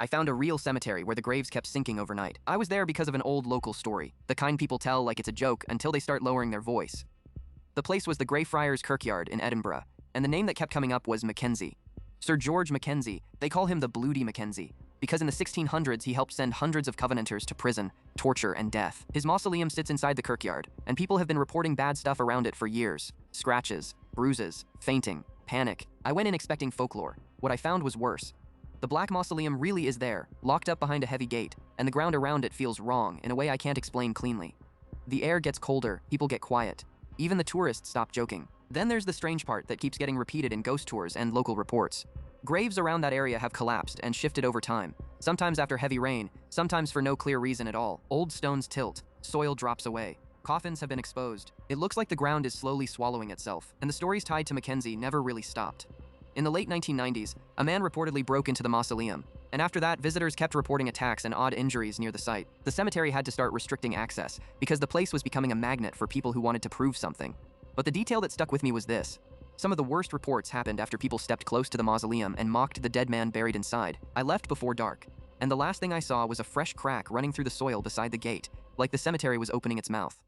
I found a real cemetery where the graves kept sinking overnight. I was there because of an old local story, the kind people tell like it's a joke until they start lowering their voice. The place was the Greyfriars Kirkyard in Edinburgh, and the name that kept coming up was Mackenzie. Sir George Mackenzie, they call him the Bloody Mackenzie, because in the 1600s he helped send hundreds of Covenanters to prison, torture, and death. His mausoleum sits inside the kirkyard, and people have been reporting bad stuff around it for years. Scratches, bruises, fainting, panic. I went in expecting folklore. What I found was worse. The Black Mausoleum really is there, locked up behind a heavy gate, and the ground around it feels wrong in a way I can't explain cleanly. The air gets colder, people get quiet. Even the tourists stop joking. Then there's the strange part that keeps getting repeated in ghost tours and local reports. Graves around that area have collapsed and shifted over time, sometimes after heavy rain, sometimes for no clear reason at all. Old stones tilt, soil drops away. Coffins have been exposed. It looks like the ground is slowly swallowing itself, and the stories tied to Mackenzie never really stopped. In the late 1990s, a man reportedly broke into the mausoleum, and after that, visitors kept reporting attacks and odd injuries near the site. The cemetery had to start restricting access because the place was becoming a magnet for people who wanted to prove something. But the detail that stuck with me was this. Some of the worst reports happened after people stepped close to the mausoleum and mocked the dead man buried inside. I left before dark, and the last thing I saw was a fresh crack running through the soil beside the gate, like the cemetery was opening its mouth.